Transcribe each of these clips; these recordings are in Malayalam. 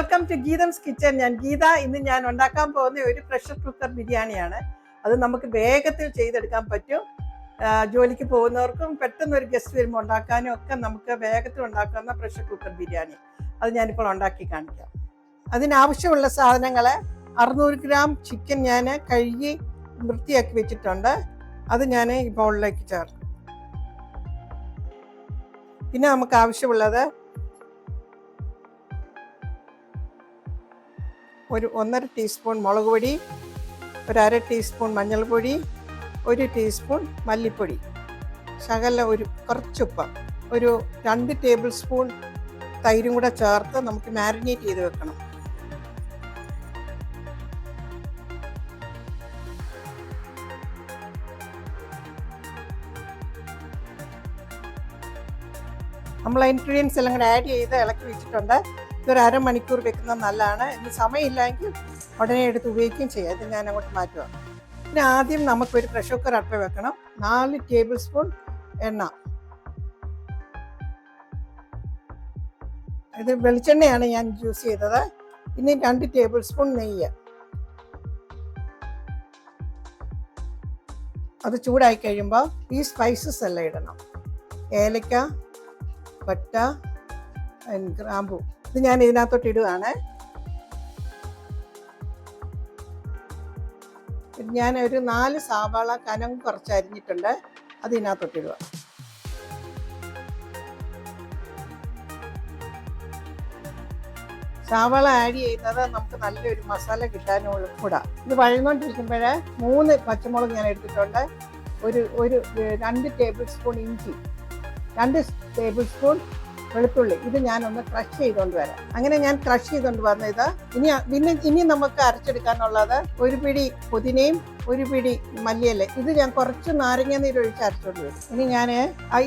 Welcome to ഗീതംസ് kitchen. ഞാൻ ഗീത. ഇന്ന് ഞാൻ ഉണ്ടാക്കാൻ പോകുന്ന ഒരു പ്രഷർ കുക്കർ ബിരിയാണിയാണ്. അത് നമുക്ക് വേഗത്തിൽ ചെയ്തെടുക്കാൻ പറ്റും. ജോലിക്ക് പോകുന്നവർക്കും പെട്ടെന്ന് ഒരു ഗസ്റ്റ് വരുമ്പോൾ ഉണ്ടാക്കാനും ഒക്കെ നമുക്ക് വേഗത്തിൽ ഉണ്ടാക്കാവുന്ന പ്രഷർ കുക്കർ ബിരിയാണി. അത് ഞാനിപ്പോൾ ഉണ്ടാക്കി കാണിക്കാം. അതിനാവശ്യമുള്ള സാധനങ്ങൾ 600 ഗ്രാം ചിക്കൻ ഞാൻ കഴുകി വൃത്തിയാക്കി വെച്ചിട്ടുണ്ട്. അത് ഞാൻ ഈ ബൗളിലേക്ക് ചേർക്കും. പിന്നെ നമുക്ക് ആവശ്യമുള്ളത് ഒരു 1.5 ടീസ്പൂൺ മുളക് പൊടി, ഒരു 1/2 ടീസ്പൂൺ മഞ്ഞൾപ്പൊടി, 1 ടീസ്പൂൺ മല്ലിപ്പൊടി, ഒരു കുറച്ചുപ്പ്, ഒരു 2 ടേബിൾ സ്പൂൺ തൈരും കൂടെ ചേർത്ത് നമുക്ക് മാരിനേറ്റ് ചെയ്ത് വെക്കണം. നമ്മൾ ഇൻഗ്രീഡിയൻസ് എല്ലാം കൂടെ ആഡ് ചെയ്ത് ഇളക്കി വെച്ചിട്ടുണ്ട്. ഇതൊരു 1/2 മണിക്കൂർ വെക്കുന്നത് നല്ലതാണ്. ഇനി സമയമില്ലെങ്കിൽ ഉടനെ എടുത്ത് ഉപയോഗിക്കുകയും ചെയ്യാം. ഇത് ഞാൻ അങ്ങോട്ട് മാറ്റുക. പിന്നെ ആദ്യം നമുക്കൊരു പ്രഷർ കുക്കർ അടുപ്പ് വെക്കണം. 4 ടേബിൾ സ്പൂൺ എണ്ണ. ഇത് വെളിച്ചെണ്ണയാണ് ഞാൻ യൂസ് ചെയ്തത്. ഇനി 2 ടേബിൾ സ്പൂൺ നെയ്യ്. അത് ചൂടായി കഴിയുമ്പോൾ ഈ സ്പൈസസ് എല്ലാം ഇടണം. ഏലക്ക, പട്ട, ഗ്രാമ്പൂ. ഇത് ഞാൻ ഇതിനകത്തോട്ട് ഇടുകയാണ്. ഞാൻ ഒരു 4 സവാള കനം കുറച്ച് അരിഞ്ഞിട്ടുണ്ട്. അത് ഇതിനകത്തോട്ട് ഇടുക. സവാള ആഡ് ചെയ്യുന്നത് നമുക്ക് നല്ലൊരു മസാല കിട്ടാനും കൂടാ. ഇത് വഴന്നുകൊണ്ടിരിക്കുമ്പോൾ 3 പച്ചമുളക് ഞാൻ എടുത്തിട്ടുണ്ട്. ഒരു 2 ടേബിൾ സ്പൂൺ ഇഞ്ചി, 2 ടേബിൾ സ്പൂൺ വെളുത്തുള്ളി. ഇത് ഞാനൊന്ന് ക്രഷ് ചെയ്തുകൊണ്ട് വരാം. അങ്ങനെ ഞാൻ ക്രഷ് ചെയ്തുകൊണ്ട് വന്നത് ഇനി നമുക്ക് അരച്ചെടുക്കാനുള്ളത് 1 പിടി പുതിനയും 1 പിടി മല്ലിയില. ഇത് ഞാൻ കുറച്ച് നാരങ്ങ നീര് ഒഴിച്ച് അരച്ചുകൊണ്ട് വരും. ഇനി ഞാൻ ആ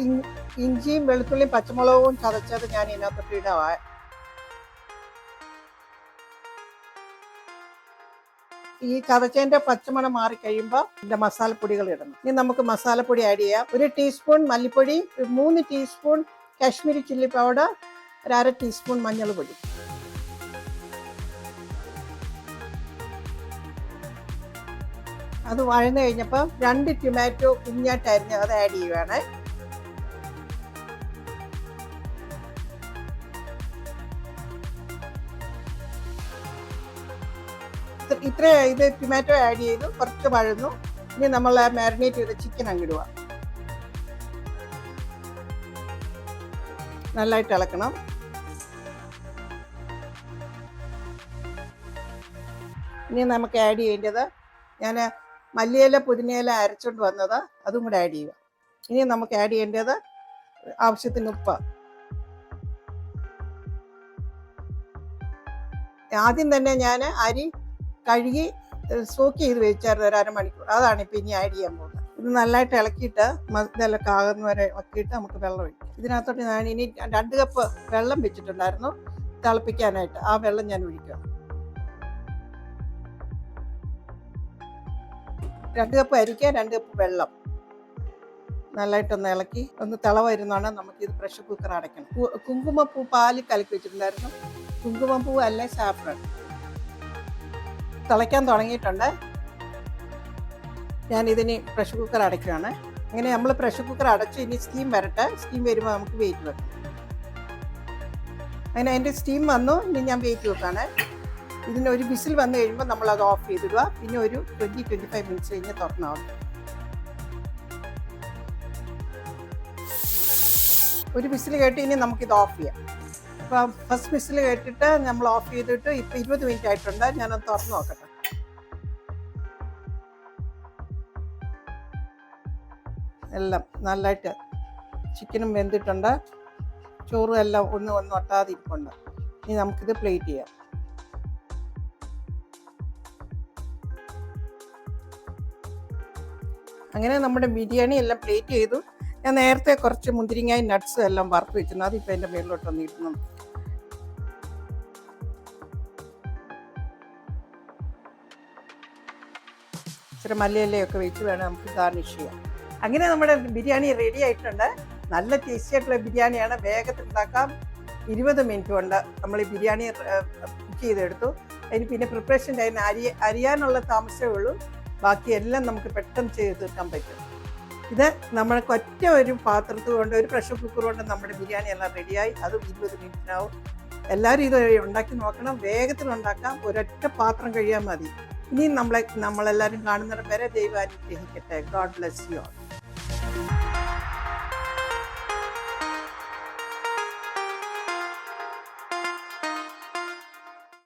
ഇഞ്ചിയും വെളുത്തുള്ളിയും പച്ചമുളകും ചതച്ചത് ഞാൻ ഇതിനകത്തോട്ട് ഇടാം. ഈ ചതച്ചതിൻ്റെ പച്ചമണം മാറിക്കഴിയുമ്പോൾ ഇതിൻ്റെ മസാലപ്പൊടികൾ ഇടണം. ഇനി നമുക്ക് മസാലപ്പൊടി ആഡ് ചെയ്യാം. 1 ടീസ്പൂൺ മല്ലിപ്പൊടി, 3 teaspoon Kashmiri chilli powder, 1/2 teaspoon മഞ്ഞൾ പൊടി. അത് വഴന്നു കഴിഞ്ഞപ്പോൾ 2 ടൊമാറ്റോ കുഞ്ഞായിട്ട് അരിഞ്ഞ് അത് ആഡ് ചെയ്യുകയാണ്. ഇത് ടൊമാറ്റോ ആഡ് ചെയ്തു, കുറച്ച് വഴന്നു. ഇനി നമ്മൾ മാരിനേറ്റ് ചെയ്ത ചിക്കൻ അങ്ങിടുക. നല്ലതായിട്ട് ഇളക്കണം. ഇനി നമുക്ക് ആഡ് ചെയ്യേണ്ടത്, ഞാൻ മല്ലിയില പുതിനയില അരച്ചുകൊണ്ട് വന്നത് അതും കൂടെ ആഡ് ചെയ്യുക. ഇനി നമുക്ക് ആഡ് ചെയ്യേണ്ടത് ആവശ്യത്തിന് ഉപ്പ്. ആദ്യം തന്നെ ഞാൻ അരി കഴുകി സോക്ക് ചെയ്ത് വെച്ചായിരുന്നു ഒരു 1/2 മണിക്കൂർ. അതാണ് ഇപ്പം ഇനി ആഡ് ചെയ്യാൻ പോകുന്നത്. ഇത് നല്ലതായിട്ട് ഇളക്കിയിട്ട് ഇതെല്ലാം കാകുന്ന വരെ ഇളക്കിയിട്ട് നമുക്ക് വെള്ളം ഒഴിക്കും. ഇതിനകത്തോട്ട് ഞാൻ ഇനി 2 കപ്പ് വെള്ളം വെച്ചിട്ടുണ്ടായിരുന്നു തിളപ്പിക്കാനായിട്ട്. ആ വെള്ളം ഞാൻ ഒഴിക്കാം. 2 കപ്പ് അരിക്ക് 2 കപ്പ് വെള്ളം. നല്ലതായിട്ടൊന്ന് ഇളക്കി ഒന്ന് തിള വരുന്നതാണ് നമുക്കിത് പ്രഷർ കുക്കർ അടയ്ക്കണം. കുങ്കുമപ്പൂ പാല് കലക്കി വെച്ചിട്ടുണ്ടായിരുന്നു. കുങ്കുമപ്പൂ അല്ലെ സാഫ്രൺ. തിളയ്ക്കാൻ തുടങ്ങിയിട്ടുണ്ട്. ഞാനിതിന് പ്രഷർ കുക്കർ അടയ്ക്കുകയാണ്. അങ്ങനെ നമ്മൾ പ്രഷർ കുക്കർ അടച്ച് ഇനി സ്റ്റീം വരട്ടെ. സ്റ്റീം വരുമ്പോൾ നമുക്ക് വെയിറ്റ് വെക്കാം. അങ്ങനെ അതിൻ്റെ സ്റ്റീം വന്നു. ഇനി ഞാൻ വെയിറ്റ് വെക്കാണ്. ഇതിന് ഒരു വിസിൽ വന്നു കഴിയുമ്പോൾ നമ്മളത് ഓഫ് ചെയ്തിടുക. പിന്നെ ഒരു 20-25 മിനിറ്റ്സ് കഴിഞ്ഞ് തുറന്നാവും. ഒരു വിസിൽ കേട്ട് ഇനി നമുക്കിത് ഓഫ് ചെയ്യാം. അപ്പോൾ ഫസ്റ്റ് വിസിൽ കേട്ടിട്ട് നമ്മൾ ഓഫ് ചെയ്തിട്ട് ഇപ്പോൾ 20 മിനിറ്റ് ആയിട്ടുണ്ട്. ഞാനത് തുറന്ന് നോക്കട്ടെ. എല്ലാം നല്ലതായിട്ട് ചിക്കനും വെന്തിട്ടുണ്ട്. ചോറും എല്ലാം ഒന്നും ഒട്ടാതെ ഇരിപ്പുണ്ട്. ഇനി നമുക്കിത് പ്ലേറ്റ് ചെയ്യാം. അങ്ങനെ നമ്മുടെ ബിരിയാണി എല്ലാം പ്ലേറ്റ് ചെയ്തു. ഞാൻ നേരത്തെ കുറച്ച് മുന്തിരിങ്ങയും നട്ട്സും എല്ലാം വറുത്ത് വെച്ചിരുന്നു. അതിപ്പോൾ എൻ്റെ മേളിലോട്ട് വന്നിരുന്നു. ഇച്ചിരി മല്ലിയിലയൊക്കെ വെച്ച് വേണം നമുക്ക് ഗാർണിഷ് ചെയ്യാം. അങ്ങനെ നമ്മുടെ ബിരിയാണി റെഡി ആയിട്ടുണ്ട്. നല്ല ടേസ്റ്റി ആയിട്ടുള്ള ബിരിയാണിയാണ്. വേഗത്തിൽ ഉണ്ടാക്കാം. 20 മിനിറ്റ് കൊണ്ട് നമ്മൾ ഈ ബിരിയാണി കുക്ക് ചെയ്തെടുത്തു. അതിന് പിന്നെ പ്രിപ്പറേഷൻ ടൈം അരിയാനുള്ള താമസമേ ഉള്ളൂ. ബാക്കി എല്ലാം നമുക്ക് പെട്ടെന്ന് ചെയ്ത് തീർക്കാൻ പറ്റും. ഇത് നമ്മൾക്ക് ഒറ്റ ഒരു പാത്രത്തിൽ കൊണ്ട്, ഒരു പ്രഷർ കുക്കർ കൊണ്ട് നമ്മുടെ ബിരിയാണി എല്ലാം റെഡിയായി. അതും 20 മിനിറ്റിനാവും. എല്ലാവരും ഇത് ഉണ്ടാക്കി നോക്കണം. വേഗത്തിൽ ഉണ്ടാക്കാം. ഒരൊറ്റ പാത്രം കഴിയാൻ മതി. ഇനി നമ്മളെല്ലാവരും കാണുന്നിടം വരെ ദൈവം അനുഗ്രഹിക്കട്ടെ. God bless you all.